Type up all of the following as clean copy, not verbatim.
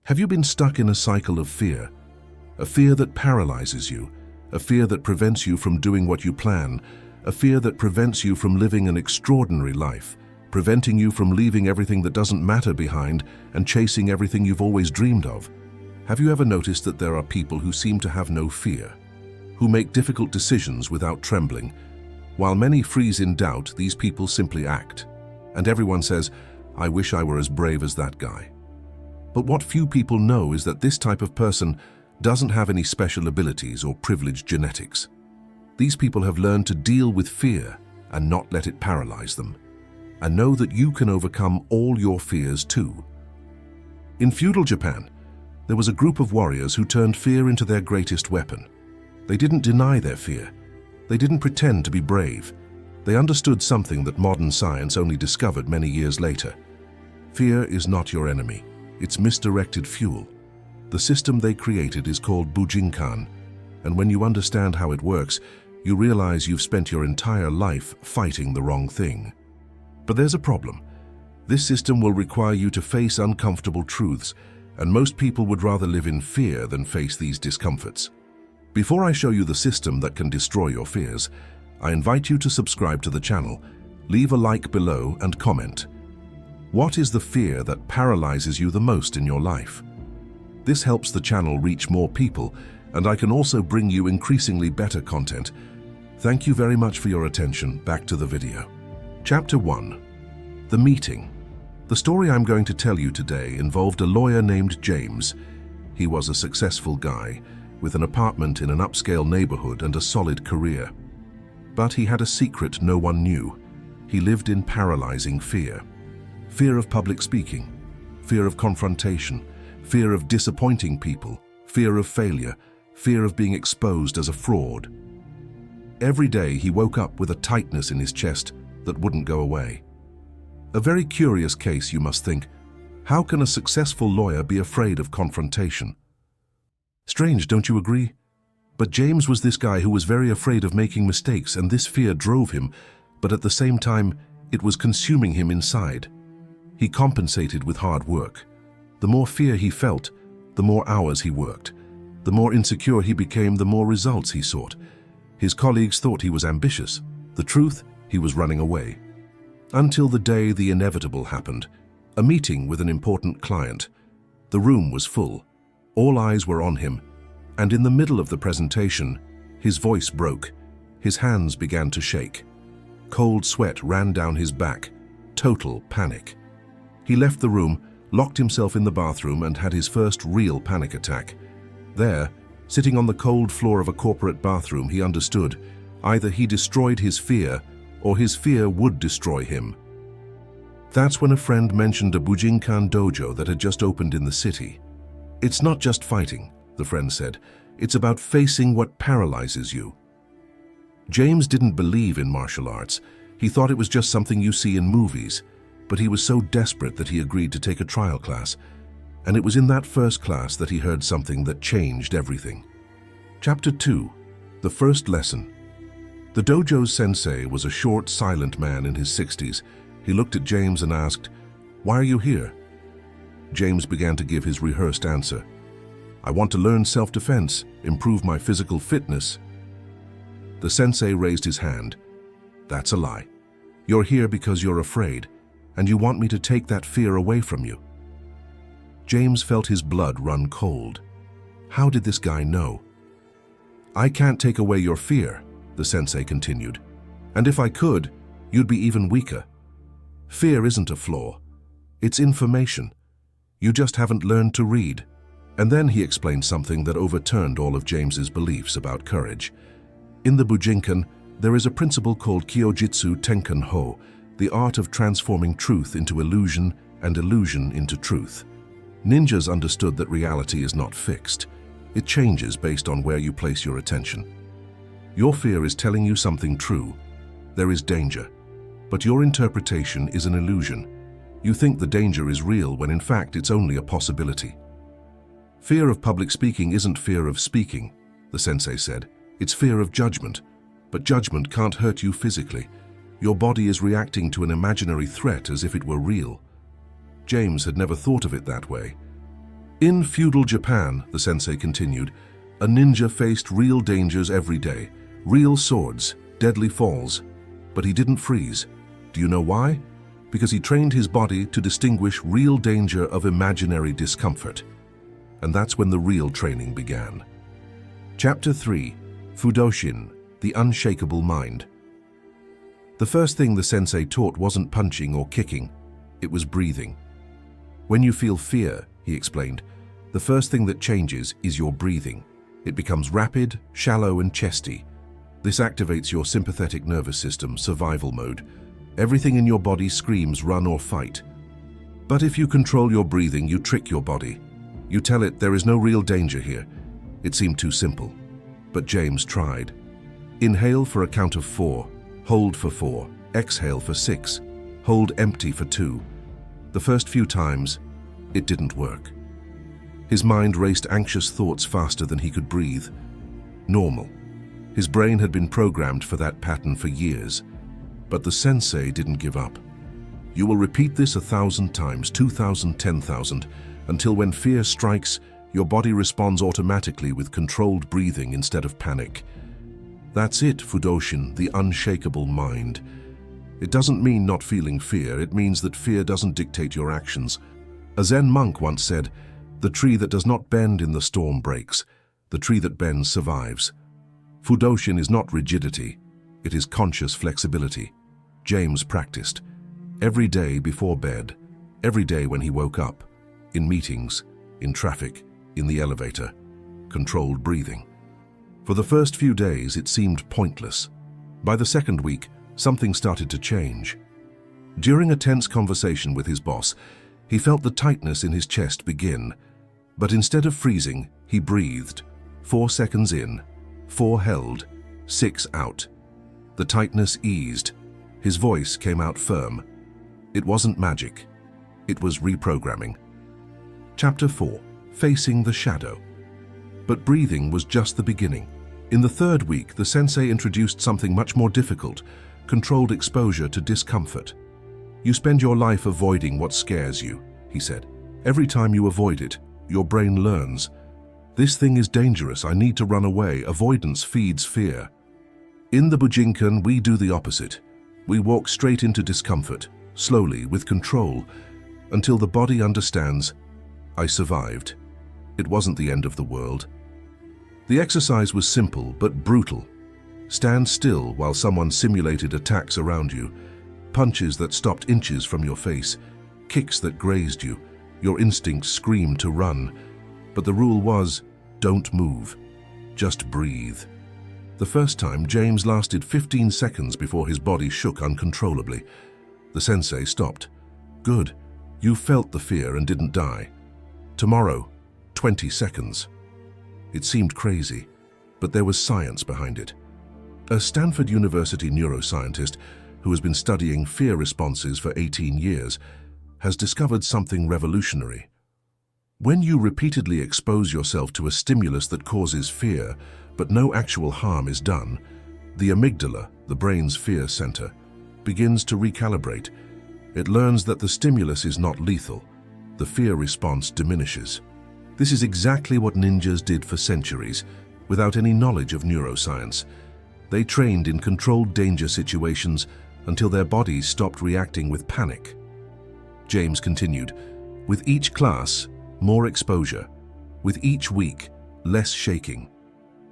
Have you been stuck in a cycle of fear? A fear that paralyzes you, a fear that prevents you from doing what you plan, a fear that prevents you from living an extraordinary life, preventing you from leaving everything that doesn't matter behind and chasing everything you've always dreamed of. Have you ever noticed that there are people who seem to have no fear, who make difficult decisions without trembling? While many freeze in doubt, these people simply act. And everyone says, "I wish I were as brave as that guy." But what few people know is that this type of person doesn't have any special abilities or privileged genetics. These people have learned to deal with fear and not let it paralyze them, and know that you can overcome all your fears too. In feudal Japan, there was a group of warriors who turned fear into their greatest weapon. They didn't deny their fear. They didn't pretend to be brave. They understood something that modern science only discovered many years later. Fear is not your enemy. It's misdirected fuel. The system they created is called Bujinkan, and when you understand how it works, you realize you've spent your entire life fighting the wrong thing. But there's a problem. This system will require you to face uncomfortable truths, and most people would rather live in fear than face these discomforts. Before I show you the system that can destroy your fears, I invite you to subscribe to the channel, leave a like below and comment. What is the fear that paralyzes you the most in your life? This helps the channel reach more people, and I can also bring you increasingly better content. Thank you very much for your attention. Back to the video. Chapter 1. The Meeting. The story I'm going to tell you today involved a lawyer named James. He was a successful guy, with an apartment in an upscale neighborhood and a solid career. But he had a secret no one knew. He lived in paralyzing fear. Fear of public speaking, fear of confrontation, fear of disappointing people, fear of failure, fear of being exposed as a fraud. Every day he woke up with a tightness in his chest that wouldn't go away. A very curious case, you must think. How can a successful lawyer be afraid of confrontation? Strange, don't you agree? But James was this guy who was very afraid of making mistakes, and this fear drove him, but at the same time, it was consuming him inside. He compensated with hard work. The more fear he felt, the more hours he worked. The more insecure he became, the more results he sought. His colleagues thought he was ambitious. The truth, he was running away. Until the day the inevitable happened. A meeting with an important client. The room was full. All eyes were on him. And in the middle of the presentation, his voice broke. His hands began to shake. Cold sweat ran down his back. Total panic. He left the room, locked himself in the bathroom, and had his first real panic attack. There, sitting on the cold floor of a corporate bathroom, he understood. Either he destroyed his fear, or his fear would destroy him. That's when a friend mentioned a Bujinkan dojo that had just opened in the city. "It's not just fighting," the friend said. "It's about facing what paralyzes you." James didn't believe in martial arts. He thought it was just something you see in movies. But he was so desperate that he agreed to take a trial class. And it was in that first class that he heard something that changed everything. Chapter 2. The First Lesson. The dojo's sensei was a short, silent man in his 60s. He looked at James and asked, "Why are you here?" James began to give his rehearsed answer. "I want to learn self-defense, improve my physical fitness." The sensei raised his hand. "That's a lie. You're here because you're afraid, and you want me to take that fear away from you." James felt his blood run cold. How did this guy know? "I can't take away your fear," the sensei continued. "And if I could, you'd be even weaker. Fear isn't a flaw. It's information. You just haven't learned to read." And then he explained something that overturned all of James's beliefs about courage. In the Bujinkan, there is a principle called Kyojitsu Tenkan Ho, the art of transforming truth into illusion and illusion into truth. Ninjas understood that reality is not fixed. It changes based on where you place your attention. Your fear is telling you something true. There is danger. But your interpretation is an illusion. You think the danger is real when in fact it's only a possibility. Fear of public speaking isn't fear of speaking, the sensei said. It's fear of judgment. But judgment can't hurt you physically. Your body is reacting to an imaginary threat as if it were real. James had never thought of it that way. In feudal Japan, the sensei continued, a ninja faced real dangers every day. Real swords, deadly falls. But he didn't freeze. Do you know why? Because he trained his body to distinguish real danger of imaginary discomfort. And that's when the real training began. Chapter 3. Fudoshin, the Unshakable Mind. The first thing the sensei taught wasn't punching or kicking, it was breathing. When you feel fear, he explained, the first thing that changes is your breathing. It becomes rapid, shallow, and chesty. This activates your sympathetic nervous system, survival mode. Everything in your body screams run or fight. But if you control your breathing, you trick your body. You tell it there is no real danger here. It seemed too simple. But James tried. Inhale for a count of 4, hold for 4, exhale for 6, hold empty for 2. The first few times, it didn't work. His mind raced anxious thoughts faster than he could breathe. Normal. His brain had been programmed for that pattern for years. But the sensei didn't give up. You will repeat this 1,000 times, 2,000, 10,000, until when fear strikes, your body responds automatically with controlled breathing instead of panic. That's it, Fudoshin, the unshakable mind. It doesn't mean not feeling fear, it means that fear doesn't dictate your actions. A Zen monk once said, "The tree that does not bend in the storm breaks. The tree that bends survives." Fudoshin is not rigidity, it is conscious flexibility. James practiced. Every day before bed, every day when he woke up, in meetings, in traffic, in the elevator, controlled breathing. For the first few days, it seemed pointless. By the second week, something started to change. During a tense conversation with his boss, he felt the tightness in his chest begin. But instead of freezing, he breathed. 4 seconds in, 4 held, 6 out. The tightness eased. His voice came out firm. It wasn't magic. It was reprogramming. Chapter 4. Facing the Shadow. But breathing was just the beginning. In the third week, the sensei introduced something much more difficult, controlled exposure to discomfort. You spend your life avoiding what scares you, he said. Every time you avoid it, your brain learns. This thing is dangerous, I need to run away. Avoidance feeds fear. In the Bujinkan, we do the opposite. We walk straight into discomfort, slowly, with control, until the body understands, I survived. It wasn't the end of the world. The exercise was simple but brutal. Stand still while someone simulated attacks around you, punches that stopped inches from your face, kicks that grazed you. Your instincts screamed to run, but the rule was, don't move, just breathe. The first time, James lasted 15 seconds before his body shook uncontrollably. The sensei stopped. Good, you felt the fear and didn't die. Tomorrow, 20 seconds. It seemed crazy, but there was science behind it. A Stanford University neuroscientist who has been studying fear responses for 18 years has discovered something revolutionary. When you repeatedly expose yourself to a stimulus that causes fear, but no actual harm is done, the amygdala, the brain's fear center, begins to recalibrate. It learns that the stimulus is not lethal. The fear response diminishes. This is exactly what ninjas did for centuries, without any knowledge of neuroscience. They trained in controlled danger situations until their bodies stopped reacting with panic. James continued, with each class, more exposure. With each week, less shaking.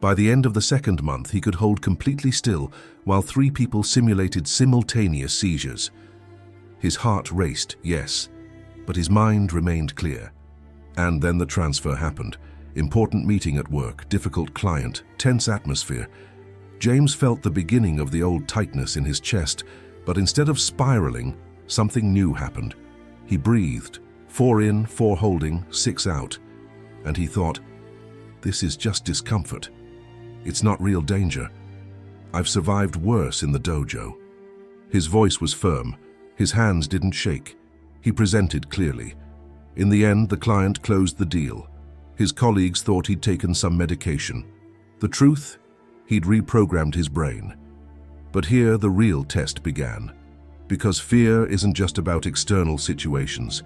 By the end of the second month, he could hold completely still while 3 people simulated simultaneous seizures. His heart raced, yes, but his mind remained clear. And then the transfer happened. Important meeting at work, difficult client, tense atmosphere. James felt the beginning of the old tightness in his chest, but instead of spiraling, something new happened. He breathed, 4 in, 4 holding, 6 out. And he thought, this is just discomfort. It's not real danger. I've survived worse in the dojo. His voice was firm. His hands didn't shake. He presented clearly. In the end, the client closed the deal. His colleagues thought he'd taken some medication. The truth? He'd reprogrammed his brain. But here the real test began. Because fear isn't just about external situations.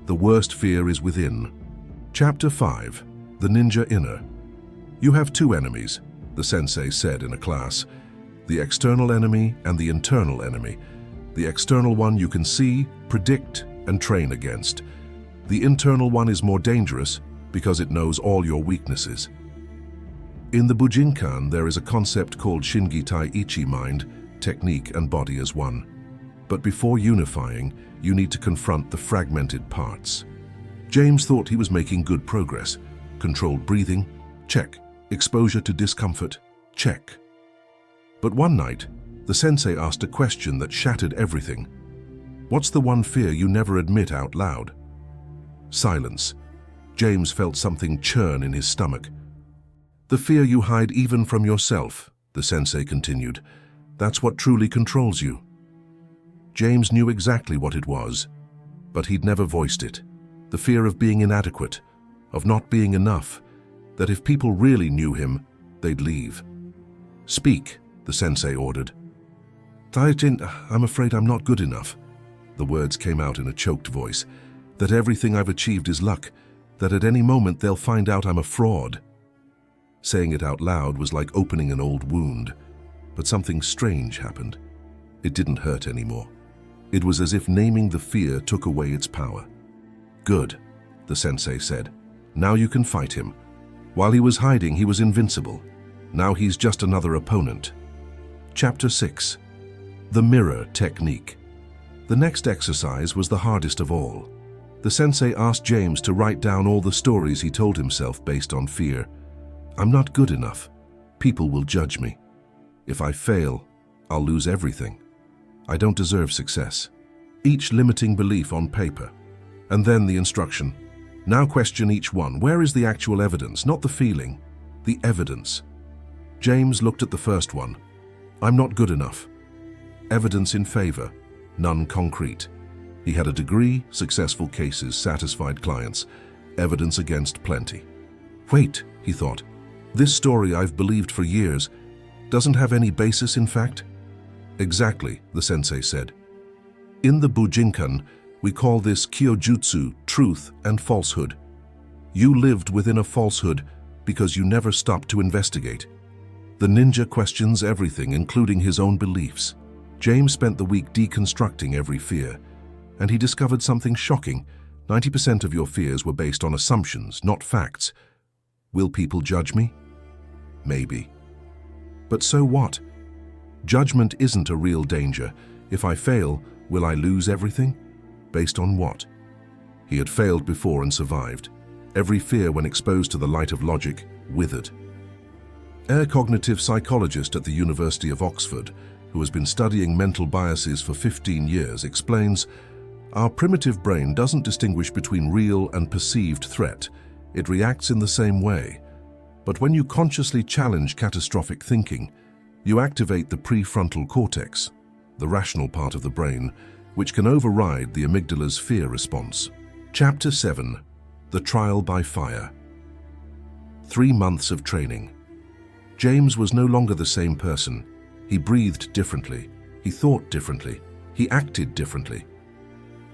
The worst fear is within. Chapter 5. The Ninja Inner. You have two enemies, the sensei said in a class. The external enemy and the internal enemy. The external one you can see, predict, and train against. The internal one is more dangerous because it knows all your weaknesses. In the Bujinkan, there is a concept called Shingi Ichi, mind, technique, and body as one. But before unifying, you need to confront the fragmented parts. James thought he was making good progress. Controlled breathing, check. Exposure to discomfort, check. But one night, the sensei asked a question that shattered everything. What's the one fear you never admit out loud? Silence. James felt something churn in his stomach. The fear you hide even from yourself, the sensei continued. That's what truly controls you. James knew exactly what it was, but he'd never voiced it. The fear of being inadequate, of not being enough, that if people really knew him, they'd leave. Speak, the sensei ordered. I'm afraid I'm not good enough. The words came out in a choked voice. That everything I've achieved is luck, that at any moment they'll find out I'm a fraud. Saying it out loud was like opening an old wound, but something strange happened. It didn't hurt anymore. It was as if naming the fear took away its power. Good, the sensei said. Now you can fight him. While he was hiding, he was invincible. Now he's just another opponent. Chapter 6. The Mirror Technique. The next exercise was the hardest of all. The sensei asked James to write down all the stories he told himself based on fear. I'm not good enough. People will judge me. If I fail, I'll lose everything. I don't deserve success. Each limiting belief on paper. And then the instruction. Now question each one. Where is the actual evidence? Not the feeling, the evidence. James looked at the first one. I'm not good enough. Evidence in favor, none concrete. He had a degree, successful cases, satisfied clients. Evidence against plenty. Wait, he thought. This story I've believed for years doesn't have any basis in fact? Exactly, the sensei said. In the Bujinkan, we call this kyojutsu, truth and falsehood. You lived within a falsehood because you never stopped to investigate. The ninja questions everything, including his own beliefs. James spent the week deconstructing every fear, and he discovered something shocking. 90% of your fears were based on assumptions, not facts. Will people judge me? Maybe. But so what? Judgment isn't a real danger. If I fail, will I lose everything? Based on what? He had failed before and survived. Every fear, when exposed to the light of logic, withered. A cognitive psychologist at the University of Oxford, who has been studying mental biases for 15 years, explains, our primitive brain doesn't distinguish between real and perceived threat. It reacts in the same way. But when you consciously challenge catastrophic thinking, you activate the prefrontal cortex, the rational part of the brain, which can override the amygdala's fear response. Chapter 7. The Trial by Fire. 3 months of training. James was no longer the same person. He breathed differently. He thought differently. He acted differently.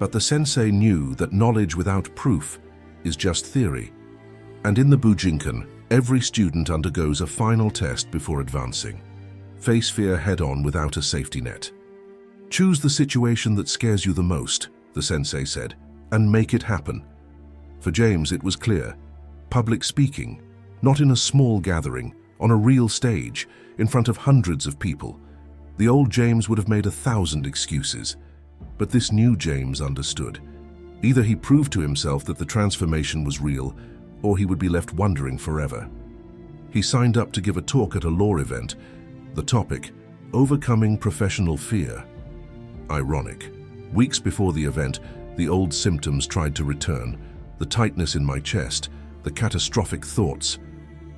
But the sensei knew that knowledge without proof is just theory. And in the Bujinkan, every student undergoes a final test before advancing. Face fear head-on without a safety net. Choose the situation that scares you the most, the sensei said, and make it happen. For James, it was clear. Public speaking, not in a small gathering, on a real stage, in front of hundreds of people. The old James would have made 1,000 excuses. But this new James understood. Either he proved to himself that the transformation was real, or he would be left wondering forever. He signed up to give a talk at a law event. The topic, Overcoming Professional Fear. Ironic. Weeks before the event, the old symptoms tried to return. The tightness in my chest, the catastrophic thoughts.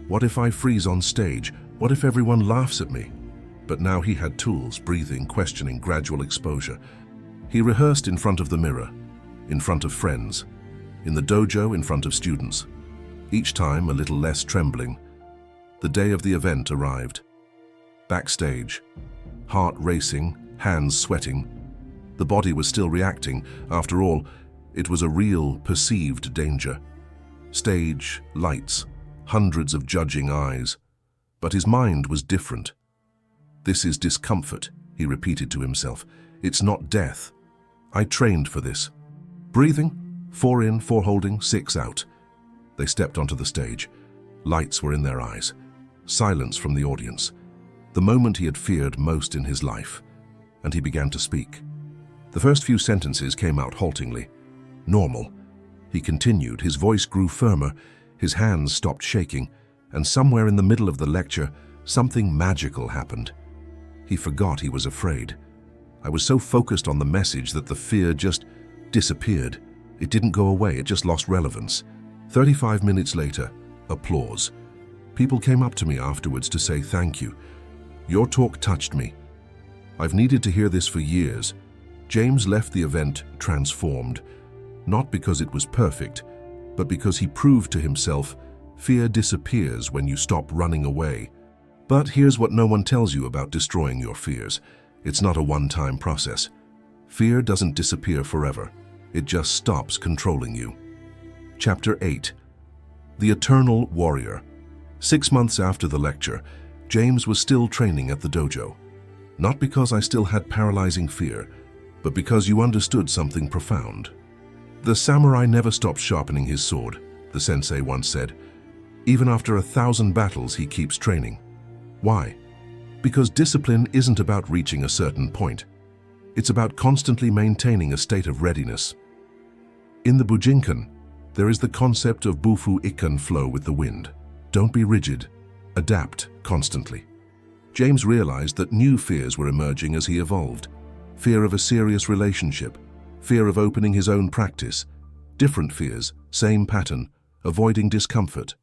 What if I freeze on stage? What if everyone laughs at me? But now he had tools, breathing, questioning, gradual exposure. He rehearsed in front of the mirror, in front of friends, in the dojo in front of students. Each time a little less trembling. The day of the event arrived. Backstage, heart racing, hands sweating. The body was still reacting. After all, it was a real, perceived danger. Stage, lights, hundreds of judging eyes. But his mind was different. "This is discomfort," he repeated to himself. "It's not death. I trained for this." Breathing, 4 in, 4 holding, 6 out. They stepped onto the stage. Lights were in their eyes. Silence from the audience. The moment he had feared most in his life. And he began to speak. The first few sentences came out haltingly. Normal. He continued, his voice grew firmer, his hands stopped shaking, and somewhere in the middle of the lecture, something magical happened. He forgot he was afraid. I was so focused on the message that the fear just disappeared. It didn't go away, it just lost relevance. 35 minutes later, applause. People came up to me afterwards to say thank you. "Your talk touched me. I've needed to hear this for years." James left the event transformed, not because it was perfect, but because he proved to himself fear disappears when you stop running away. But here's what no one tells you about destroying your fears. It's not a one-time process. Fear doesn't disappear forever. It just stops controlling you. Chapter 8. The Eternal Warrior. 6 months after the lecture, James was still training at the dojo. Not because I still had paralyzing fear, but because you understood something profound. "The samurai never stops sharpening his sword," the sensei once said. "Even after 1,000 battles, he keeps training." Why? Because discipline isn't about reaching a certain point. It's about constantly maintaining a state of readiness. In the Bujinkan, there is the concept of bufu ikan, flow with the wind. Don't be rigid. Adapt constantly. James realized that new fears were emerging as he evolved. Fear of a serious relationship, fear of opening his own practice. Different fears, same pattern, avoiding discomfort.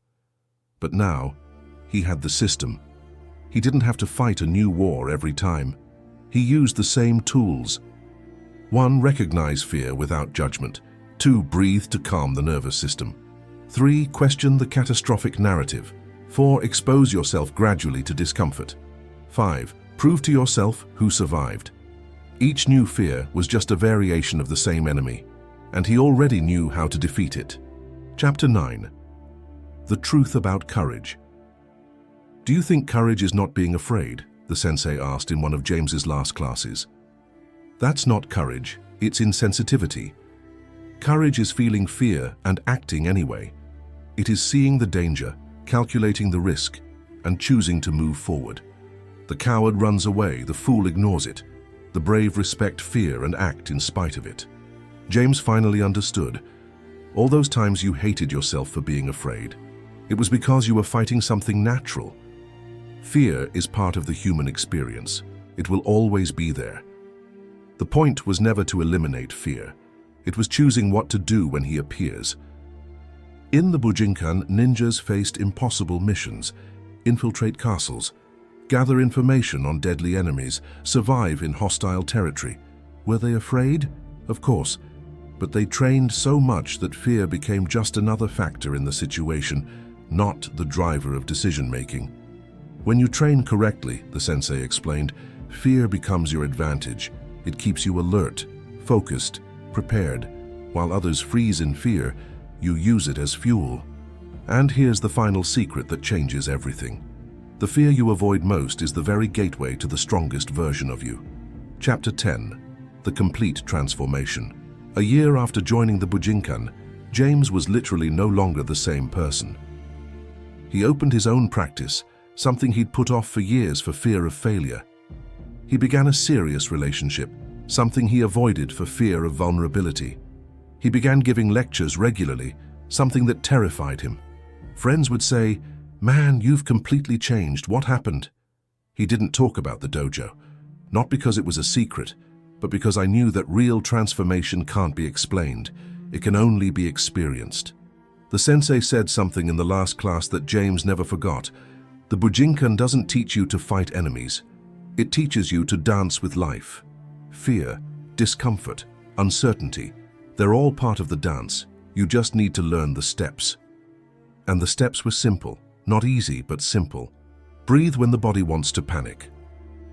But now, he had the system. He didn't have to fight a new war every time. He used the same tools. 1. Recognize fear without judgment. 2. Breathe to calm the nervous system. 3. Question the catastrophic narrative. 4. Expose yourself gradually to discomfort. 5. Prove to yourself who survived. Each new fear was just a variation of the same enemy, and he already knew how to defeat it. Chapter 9. The Truth About Courage. "Do you think courage is not being afraid?" the sensei asked in one of James's last classes. "That's not courage, it's insensitivity. Courage is feeling fear and acting anyway. It is seeing the danger, calculating the risk, and choosing to move forward. The coward runs away, the fool ignores it. The brave respect fear and act in spite of it." James finally understood. All those times you hated yourself for being afraid, it was because you were fighting something natural. Fear is part of the human experience. It will always be there. The point was never to eliminate fear. It was choosing what to do when he appears. In the Bujinkan, ninjas faced impossible missions: infiltrate castles, gather information on deadly enemies, survive in hostile territory. Were they afraid? Of course, but they trained so much that fear became just another factor in the situation, not the driver of decision-making. When you train correctly, the sensei explained, fear becomes your advantage. It keeps you alert, focused, prepared. While others freeze in fear, you use it as fuel. And here's the final secret that changes everything. The fear you avoid most is the very gateway to the strongest version of you. Chapter 10. The Complete Transformation. A year after joining the Bujinkan, James was literally no longer the same person. He opened his own practice, something he'd put off for years for fear of failure. He began a serious relationship, something he avoided for fear of vulnerability. He began giving lectures regularly, something that terrified him. Friends would say, "Man, you've completely changed. What happened?" He didn't talk about the dojo, not because it was a secret, but because I knew that real transformation can't be explained. It can only be experienced. The sensei said something in the last class that James never forgot. The Bujinkan doesn't teach you to fight enemies. It teaches you to dance with life. Fear, discomfort, uncertainty, they're all part of the dance. You just need to learn the steps. And the steps were simple, not easy, but simple. Breathe when the body wants to panic.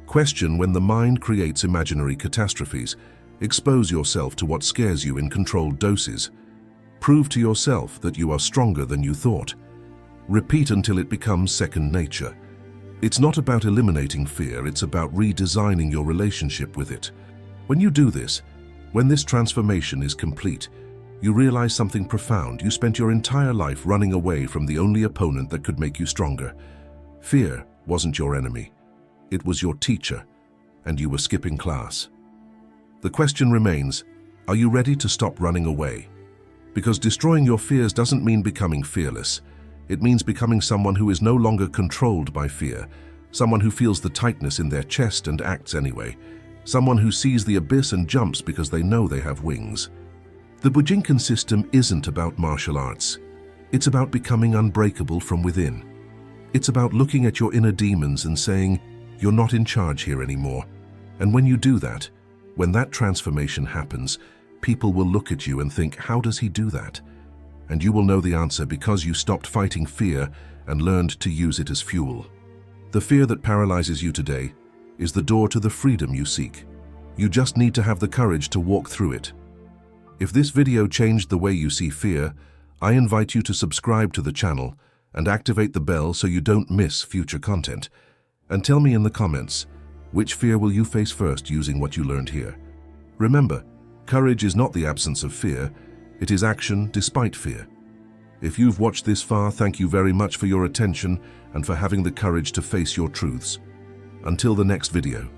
Question when the mind creates imaginary catastrophes. Expose yourself to what scares you in controlled doses. Prove to yourself that you are stronger than you thought. Repeat until it becomes second nature. It's not about eliminating fear, it's about redesigning your relationship with it. When you do this, when this transformation is complete, you realize something profound. You spent your entire life running away from the only opponent that could make you stronger. Fear wasn't your enemy. It was your teacher, and you were skipping class. The question remains, are you ready to stop running away? Because destroying your fears doesn't mean becoming fearless. It means becoming someone who is no longer controlled by fear, someone who feels the tightness in their chest and acts anyway, someone who sees the abyss and jumps because they know they have wings. The Bujinkan system isn't about martial arts. It's about becoming unbreakable from within. It's about looking at your inner demons and saying, you're not in charge here anymore. And when you do that, when that transformation happens, people will look at you and think, how does he do that? And you will know the answer because you stopped fighting fear and learned to use it as fuel. The fear that paralyzes you today is the door to the freedom you seek. You just need to have the courage to walk through it. If this video changed the way you see fear, I invite you to subscribe to the channel and activate the bell so you don't miss future content. And tell me in the comments, which fear will you face first using what you learned here? Remember, courage is not the absence of fear, it is action despite fear. If you've watched this far, thank you very much for your attention and for having the courage to face your truths. Until the next video.